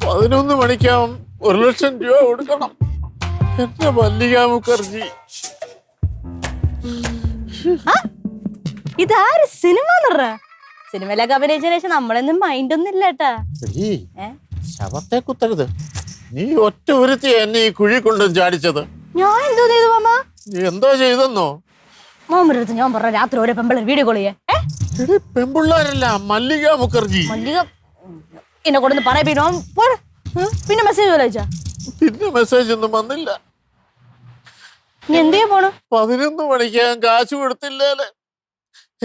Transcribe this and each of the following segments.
11 മണിക്കാവും 1,00,000 രൂപ കൊടുക്കണം. എന്റെ മല്ലിക മുഖർജി. ഇതാര് സിനിമ സിനിമയിലൊക്കെ അഭിനയിച്ചതിന് ശേഷം നമ്മളൊന്നും മൈൻഡ് ഒന്നും ഇല്ല കേട്ടാ. ശവത്തെ കുത്തരുത്. നീ ഒറ്റ ഒരുത്തി എന്നെ ഈ കുഴി കൊണ്ട് ചാടിച്ചത്. ഞാൻ എന്തോ ചെയ്തു മാമ? നീ എന്തോ ചെയ്തെന്നോ? മാമരടുത്ത് ഞാൻ പറഞ്ഞ രാത്രി ഓരോ പെമ്പിള്ളേർ വീഡിയോ കോൾ ചെയ്യേ. പെമ്പിള്ളാരല്ല, മല്ലിക മുഖർജി. മല്ലിക എന്നെ കൊണ്ടൊന്ന് പറയപ്പോ പിന്നെ മെസ്സേജ് പോലെ അയച്ചാ. പിന്നെ മെസ്സേജ് ഒന്നും വന്നില്ല. നീ എന്തിനാ പോണു? 11 മണിക്ക് ഞാൻ കാശ് കൊടുത്തില്ലേ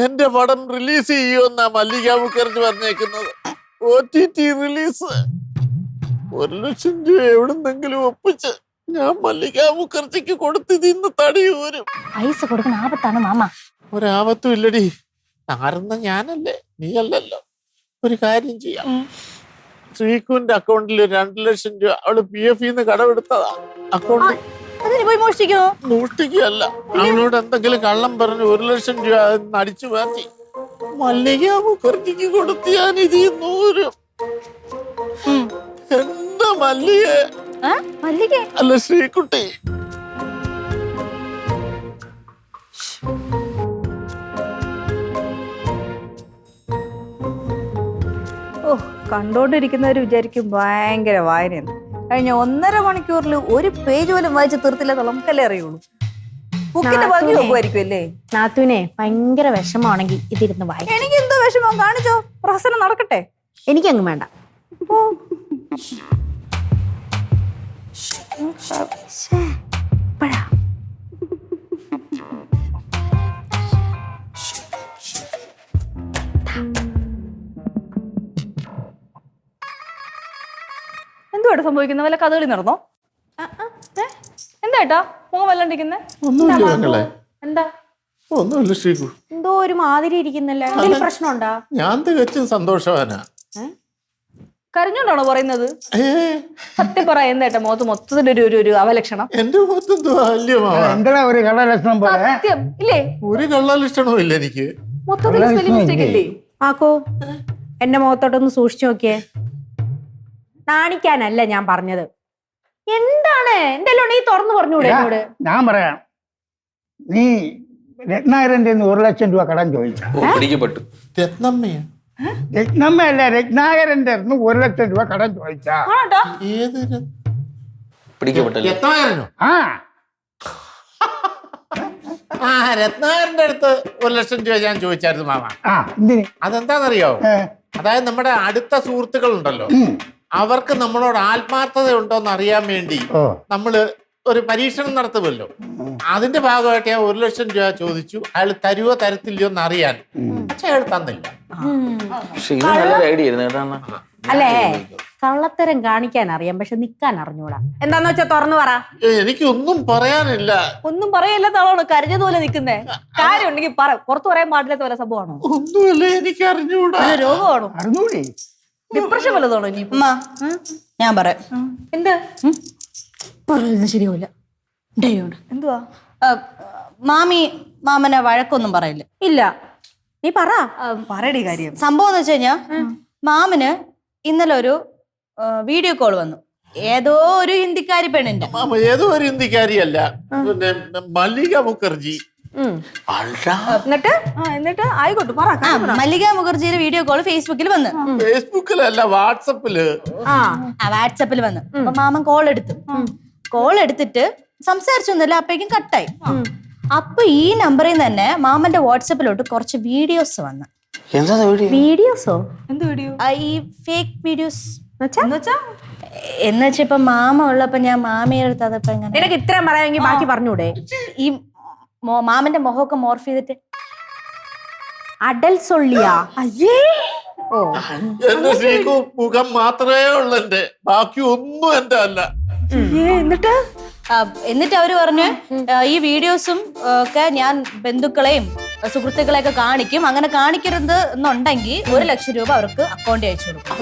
എന്റെ പടം റിലീസ് ചെയ്യുമെന്നാ മല്ലിക മുഖർജി പറഞ്ഞേക്കുന്നത്. OTT release. 1,00,000 രൂപ എവിടുന്നെങ്കിലും ഒപ്പിച്ച് ഞാൻ മല്ലിക മുഖർജിക്ക് കൊടുത്ത് ഇന്ന് തടിയൂരും. പൈസ കൊടുക്കുന്ന ആപത്താണ് മാമ. ഒരാപത്തും ഇല്ലടി. ആരെന്ന ഞാനല്ലേ, നീ അല്ലല്ലോ. ഒരു കാര്യം ചെയ്യാം. ശ്രീകുവിന്റെ അക്കൗണ്ടിൽ 2,00,000 രൂപ അവള് PF കടമെടുത്തതാ. അക്കൗണ്ട് അതിന് പോയി മോഷ്ടിക്കോ? മോഷ്ടിക്കുകയല്ല, അവളോട് എന്തെങ്കിലും കള്ളം പറഞ്ഞ് 1,00,000 രൂപ അടിച്ചു മാറ്റി മല്ലിക മുഖർജിക്ക് കൊടുത്ത് ഞാൻ ഇത് 100. എന്താ മല്ലിക അല്ല ശ്രീകുട്ടി. ഓ, കണ്ടോണ്ടിരിക്കുന്നവർ വിചാരിക്കും ഭയങ്കര വായനയെന്ന്. കഴിഞ്ഞ 1.5 മണിക്കൂറിൽ ഒരു പേജ് പോലും വായിച്ച് തീർത്തില്ല. നമുക്കല്ലേ അറിയുള്ളൂ. ബുക്കിന്റെ ഭംഗി നോക്കുമായിരിക്കും അല്ലേ? നാത്തൂനെ ഭയങ്കര വിഷമാണെങ്കിൽ ഇതിരുന്ന് വായിക്കും. എനിക്ക് എന്തോ വിഷമം, കാണിച്ചോ, പ്രഹസനം നടക്കട്ടെ. എനിക്കങ്ങ് വേണ്ട. എന്തുവായിട്ട് സംഭവിക്കുന്ന? വല്ല കഥകളി നടന്നോ? എന്താ മോൻ വല്ലാണ്ടിരിക്കുന്നേ? ഒന്നുമില്ല. എന്താ? ഒന്നുമില്ല ശ്രീകു. എന്തോ ഒരു മാതിരി ഇരിക്കുന്നല്ലേ? എന്തെങ്കിലും പ്രശ്നമുണ്ടാ? ഞാൻ തികച്ചും സന്തോഷവാനാ. കരഞ്ഞോണ്ടാണോ പറയുന്നത്? സത്യം പറ, എന്താ മുഖത്ത് മൊത്തത്തിലൊരു അവലക്ഷണം? എന്റെ മുഖത്ത് എന്താ ഒരു കള്ളലക്ഷണം പോലെ? സത്യം ഇല്ലേ? ഒരു കള്ളലക്ഷണവും ഇല്ല എനിക്ക്. മൊത്തത്തിൽ സ്പെല്ലിംഗ് മിസ്റ്റേക്ക് അല്ലേ? ആക്കോ, എന്റെ മുഖത്തോട്ടൊന്ന് സൂക്ഷിച്ചു നോക്കിയേ. നാണിക്കാനല്ല ഞാൻ പറഞ്ഞത്. എന്താണ് എന്തെല്ലാം നീ തുറന്നു പറഞ്ഞൂടെ എന്നോട്? ഞാൻ പറയാം. നീ രത്നാകരന്റെ 1,00,000 രൂപ കടം ചോദിച്ചു. രത്നമ്മയാ? രത്നമ്മയല്ല, രത്നാകരന്റെ 1,00,000 രൂപ കടം ചോദിച്ചാ. ഏത് രത്നാകരനോ? രത്നാകരന്റെ അടുത്ത് 1,00,000 രൂപ ഞാൻ ചോദിച്ചായിരുന്നു മാമ. എന്തിന്? അതെന്താണെന്നറിയോ? അതായത് നമ്മുടെ അടുത്ത സുഹൃത്തുക്കൾ ഉണ്ടല്ലോ, അവർക്ക് നമ്മളോട് ആത്മാർത്ഥത ഉണ്ടോന്ന് അറിയാൻ വേണ്ടി നമ്മള് ഒരു പരീക്ഷണം നടത്തുമല്ലോ. അതിന്റെ ഭാഗമായിട്ട് ഞാൻ 1,00,000 രൂപ ചോദിച്ചു. അയാൾ തരുവോ തരത്തില്ലയോ എന്ന് അറിയാൻ. പക്ഷെ അയാൾ തന്നില്ല. അല്ലേ, കള്ളത്തരം കാണിക്കാൻ അറിയാം, പക്ഷെ നിക്കാൻ അറിഞ്ഞൂടാ. എന്താന്ന് വെച്ചാ തുറന്നു പറ. എനിക്കൊന്നും പറയാനില്ല. ഒന്നും പറയല്ലാത്താളാണ് കരഞ്ഞതുപോലെ നിക്കുന്നേ. കാര്യം ഉണ്ടെങ്കിൽ പറ. പുറത്തു പറയാൻ പാടില്ലാത്ത പോലെ സംഭവമാണോ? ഒന്നുമല്ല, എനിക്ക് അറിഞ്ഞൂടാ. രോഗമാണോ? അറിഞ്ഞൂടെ? ഡിപ്രഷൻ വല്ലതാണോ? ഇനി ഞാൻ പറയാം. എന്താ പറയുന്നത് ശരിയാവില്ല. എന്തുവാ? മാമി മാമനെ വഴക്കൊന്നും പറയില്ല. ഇല്ല, നീ പറ. പറയടി കാര്യം. സംഭവം എന്ന് വെച്ച് കഴിഞ്ഞാ, മാമന് ഇന്നലെ ഒരു വീഡിയോ കോൾ വന്നു. ഏതോ ഒരു ഹിന്ദിക്കാരി പെണ്ണിന്റെ. ഏതോ ഒരു ഹിന്ദിക്കാരിയല്ല, പിന്നെ മല്ലിക മുഖർജി. എന്നിട്ട് ആയിക്കോട്ടെ പറ. മല്ലിക മുഖർജിയുടെ വീഡിയോ കോൾ ഫേസ്ബുക്കിൽ വന്ന്. ഫേസ്ബുക്കിലല്ല, വാട്സപ്പില്. വാട്സപ്പിൽ വന്ന്. അപ്പൊ മാമൻ കോൾ എടുത്തിട്ട് സംസാരിച്ചൊന്നുമില്ല. അപ്പോഴേക്കും കട്ടായി. അപ്പൊ ഈ നമ്പറിൽ നിന്ന് തന്നെ മാമന്റെ വാട്സപ്പിലോട്ട് കുറച്ച് വീഡിയോസ് വന്ന്. വീഡിയോസോ? എന്ത് വീഡിയോ? ഈ ഫേക്ക് വീഡിയോസ് എന്നുവെച്ചാ ഇപ്പൊ മാമ ഉള്ളപ്പോ ഞാൻ മാമിയുടെ അടുത്ത് അതപ്പോ നിനക്ക് ഇത്രയും പറയാമെങ്കിൽ ബാക്കി പറഞ്ഞൂടെ? ഈ മാമന്റെ മുഖമൊക്കെ മോർഫ് ചെയ്തിട്ട് അടൽ സൊള്ളിയാ? അയ്യേ, ഓ, എന്റെ ശ്രീകു മുഖം മാത്രമേ ഉള്ളു എന്റെ, ബാക്കി ഒന്നും എന്റെ അല്ല. എന്നിട്ട് അവര് പറഞ്ഞു ഈ വീഡിയോസും ഒക്കെ ഞാൻ ബന്ധുക്കളെയും സുഹൃത്തുക്കളെയൊക്കെ കാണിക്കും. അങ്ങനെ കാണിക്കരുത് എന്നുണ്ടെങ്കിൽ 1,00,000 രൂപ അവർക്ക് അക്കൗണ്ടിൽ അയച്ചു കൊടുക്കും.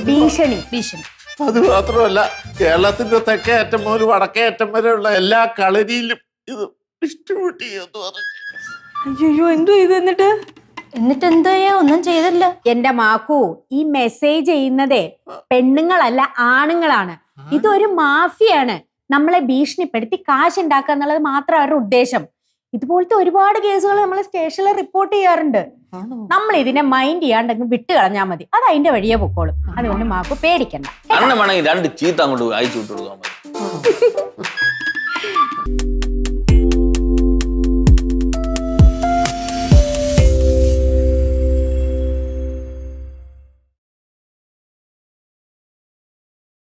ഭീഷണി. അത് മാത്രമല്ല, കേരളത്തിന്റെ തെക്കേ അറ്റം മുതൽ വടക്കേ അറ്റം വരെയുള്ള എല്ലാ കളരിയിലും ഇത് ഡിസ്ട്രിബ്യൂട്ട് ചെയ്യുമെന്ന് പറഞ്ഞു. അയ്യോ, എന്തോ ഇത്? എന്നിട്ട് എന്നിട്ട് എന്തോ ഒന്നും ചെയ്തില്ല. എന്റെ മാക്കു, ഈ മെസ്സേജ് ചെയ്യുന്നതേ പെണ്ണുങ്ങളല്ല ആണുങ്ങളാണ്. ഇതൊരു മാഫിയാണ്. നമ്മളെ ഭീഷണിപ്പെടുത്തി കാശ് ഉണ്ടാക്കുക എന്നുള്ളത് മാത്രം അവരുടെ ഉദ്ദേശം. ഇതുപോലത്തെ ഒരുപാട് കേസുകൾ നമ്മൾ സ്റ്റേഷനിൽ റിപ്പോർട്ട് ചെയ്യാറുണ്ട്. നമ്മൾ ഇതിനെ മൈൻഡ് ചെയ്യാണ്ടെങ്കിൽ വിട്ട് കളഞ്ഞാൽ മതി. അത് അതിന്റെ വഴിയെ പൊക്കോളും. അതുകൊണ്ട് മാക്കു പേടിക്കണ്ട. അണ്ണ വേണമെങ്കിൽ 2 ചീത്ത അങ്ങോട്ട് അയച്ചു വിട്ടു കൊടുക്കാൻ മതി.